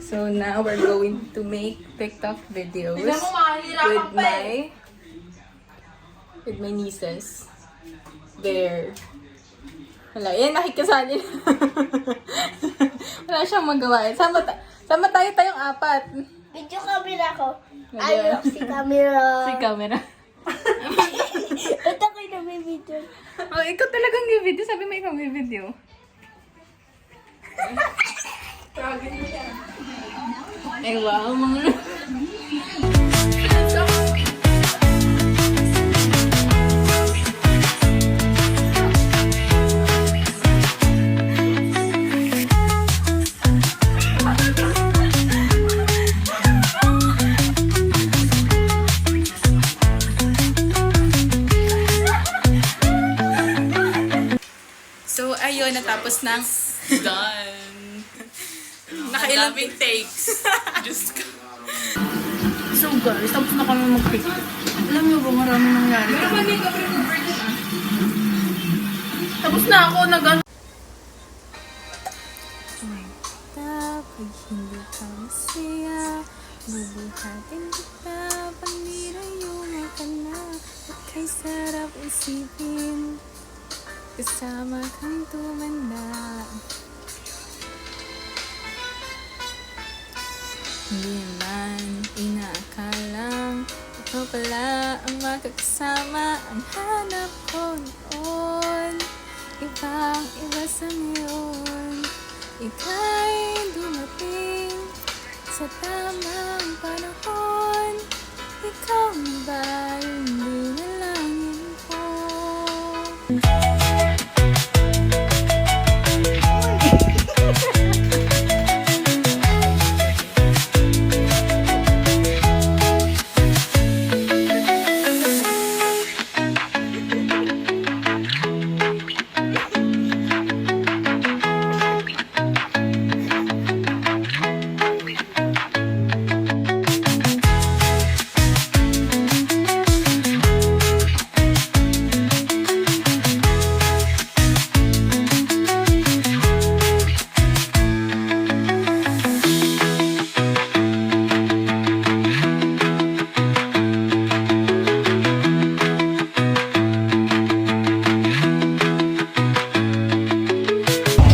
So now we're going to make TikTok videos with my nieces. There. Wala, yan nakikasali. Wala siyang magawa. Sama tayong apat. Video camera ko. Ayun, si camera. Si camera. Ito ko yung nabibidyo. Oh, ikaw talagang may video. Sabi mo ikaw may video. Ay, wow. Mga... So, ayun, natapos ng... Done. Nakailang Daming takes. Just go. So guys, tapos na kami mag-pick. Alam niyo ba, marami nangyari. Tapos na ako, nag-ano. Pag hindi ka masaya, bubuhatin kita, pag nirayuma ka na, at kay sarap isipin, kasama kang tumanda. Hindi man inaakalang ikaw pala ang makakasama. Ang hanap ko noon, ibang iba sa ngayon. Ika'y dumating sa tamang panahon. Ikaw na ba yung dinalangin ko?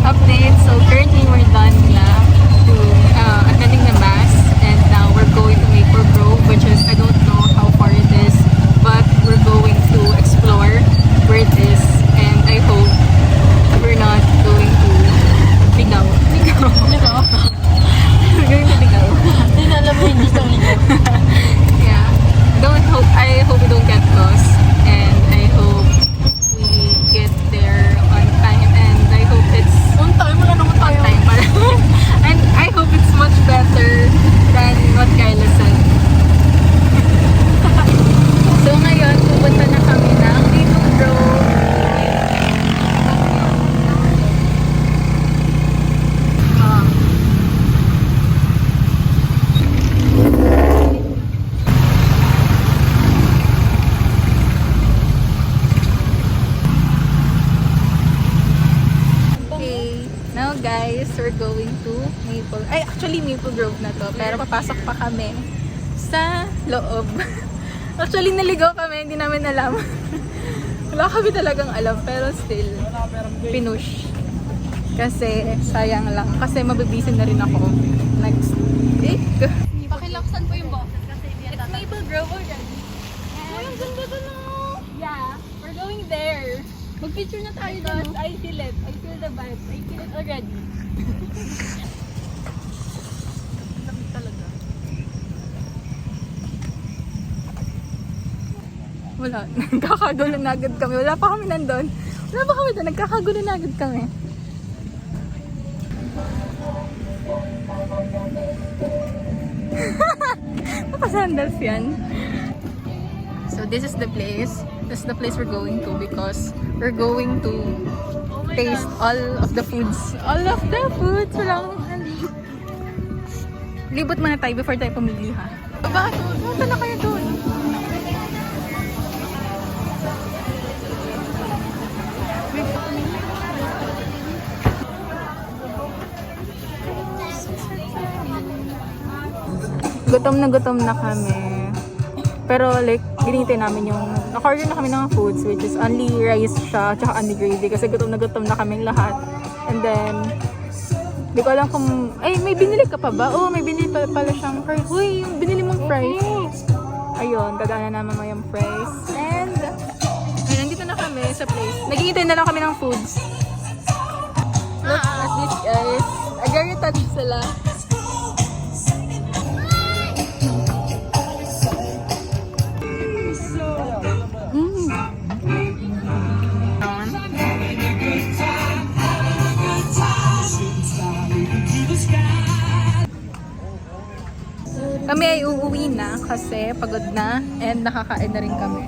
Update. So currently we're done na to attending the mass, and now we're going to Maple Grove, which is, I don't know how far it is, but we're going to explore where it is, and I hope we're not going to Ligaw. We're going to Ligaw. Hindi na alam mo hindi sa ligaw. Yeah. I hope we don't get lost, and I hope we get there on time, and I hope it's On time, wala naman tayo. time para. And I hope it's much better than what Kyla said. So ngayon, pupunta na kami ng Maple Grove. Okay, now guys, we're going to actually Maple Grove na to, pero papasok pa kami sa loob. Actually, naligaw kami, hindi namin alam. Wala kami talagang alam, pero still, pinush. Kasi, sayang lang. Kasi mabibisi na rin ako next week. Pakilaksan po yung boses kasi It's Maple Grove already. Ay, ang ganda doon oh. Yeah, we're going there. Mag-picture na tayo Because doon. I feel it. I feel the vibe. I feel it already. Talaga. Wala. Nagkakagulo na agad kami. Wala pa kami nandun. Wala pa kami doon. Nagkakagulo na agad kami. Nakasandals yan. So this is the place. This is the place we're going to because we're going to taste all of the foods. All of the foods. Walang... Libot muna tayo before tayo pumili, ha? Bakit? Punta na kayo doon. gutom na kami. Pero like, ginintay namin yung, naka-order na kami ng foods, which is only rice siya, tsaka only gravy, kasi gutom na kaming lahat. And then, di ko alam kung, ay, may binili ka pa ba? Oo, may binili pala siyang fries. Uy, yung binili mong fries. Ayun, dadaanan naman mo yung fries. And, ay, nandito na kami sa place. Naghihintay na lang kami ng foods. Look at this, guys. Agari touch sila. Kami ay uuwi na kasi pagod na and nakakain na rin kami.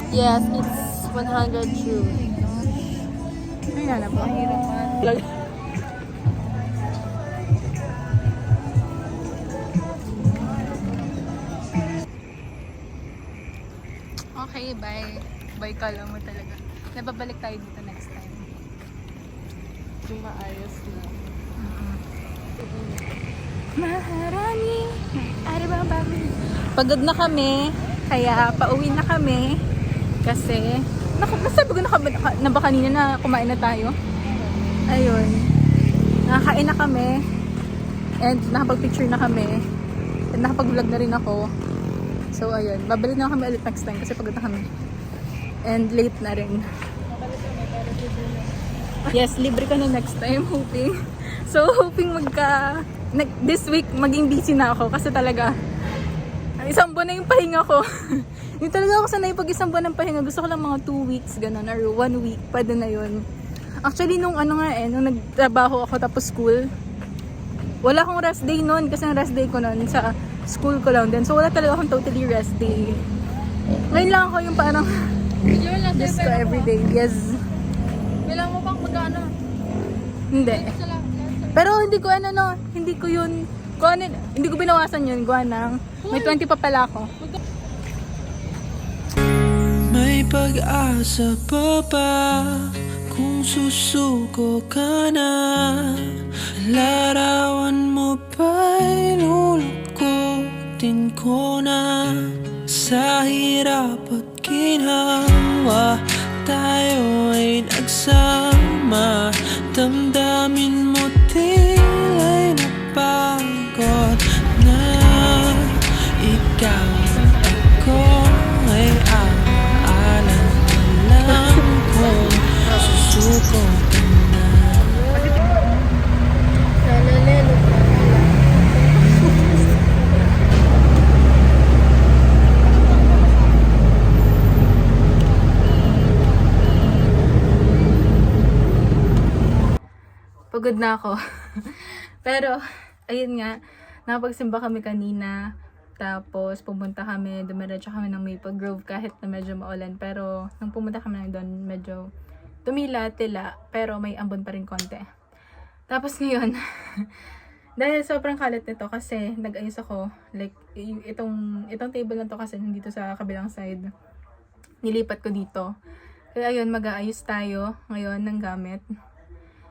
Yes, it's 100 true. Ay, na po. Okay, bye. Bye ka lang mo talaga. Nababalik tayo dito next time. Yung maayos na. Maharani. Pagod na kami, kaya pauwi na kami. Kasi, nasabi ko na ba kanina na kumain na tayo? Ayun. Nakakain na kami. And nakapag-picture na kami. And nakapag-vlog na rin ako. So, ayun. Babalik na kami ulit next time kasi pagod na kami. And late na rin. Yes, libre ka na next time, hoping. So, hoping this week, maging busy na ako kasi talaga, isang buwan na yung pahinga ko. Hindi talaga ako sanay pag isang buwan ng pahinga. Gusto ko lang mga 2 weeks, ganun, or 1 week, pwede na yun. Actually, nung nagtrabaho ako tapos school, wala akong rest day noon kasi ang rest day ko noon sa school ko lang din. So, wala talaga akong totally rest day. Ngayon lang ako yung parang just ko everyday. Yes. Kailangan mo bang magkano? Hindi. Pero hindi ko yun, hindi ko binawasan yun, gawa ng, may 20 pa pala ako. May pag-asa pa ba kung susuko ka na? Larawan mo ba'y lulukutin ko na? Sa hirap at ginhawa tayo ay nagsama. Damdamin mo tila'y napagod na. Ikaw at ako ay aalam kung susuko ka na. Pagod na ako. Pero, ayun nga, nakapagsimba kami kanina. Tapos, pumunta kami, dumiretso kami ng Maple Grove kahit na medyo maulan. Pero, nung pumunta kami doon, medyo tila. Pero, may ambon pa rin konti. Tapos ngayon, dahil sobrang kalat nito kasi nag-ayos ako. Like, itong table na to kasi nandito sa kabilang side. Nilipat ko dito. Kaya ayun, mag-aayos tayo ngayon ng gamit.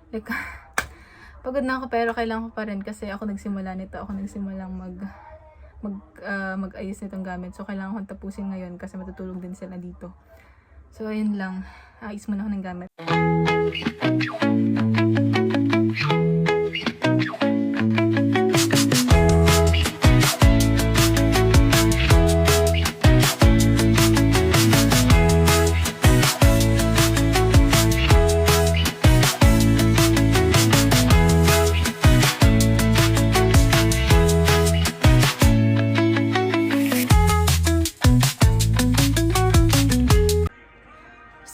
Like, pagod na ako pero kailangan ko pa rin kasi ako nagsimula nito. Ako nagsimulang mag-ayos nitong gamit. So, kailangan ko tapusin ngayon kasi matutulog din sila dito. So, ayun lang. Ayos muna ako ng gamit.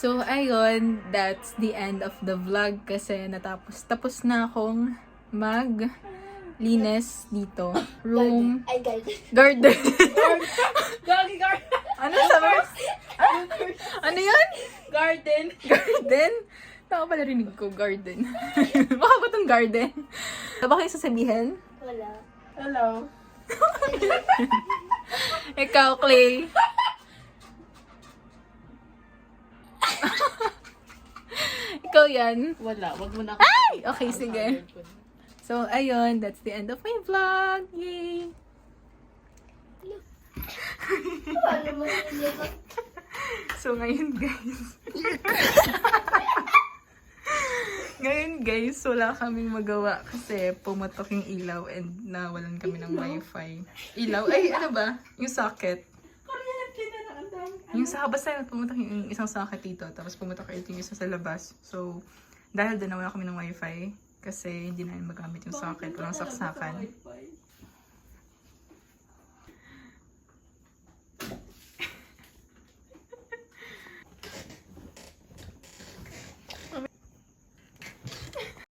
So, ayun, that's the end of the vlog kasi tapos na akong maglinis dito. Room, Ay, guys. garden. Garden. Ano sabi? Ano yun? Garden. Garden? Tama pala rinig ko, garden. Baka ba itong garden? Baka yung sasabihin? Wala. Hello. Ikaw, Clay. Ikaw yan. Wala, wag mo na Ay! Okay, sige. So, ayun. That's the end of my vlog. Yay! Paano mo nilipat? So ngayon guys, wala kaming magawa kasi pumatok yung ilaw and nawalan kami ng wifi. Ilaw? Ay, ano ba? Yung socket. Yung sa basta pumatok yung isang socket dito, tapos pumatok yung isa sa labas. So, dahil doon nawala kami ng wifi kasi hindi namin magamit yung socket, walang saksakan.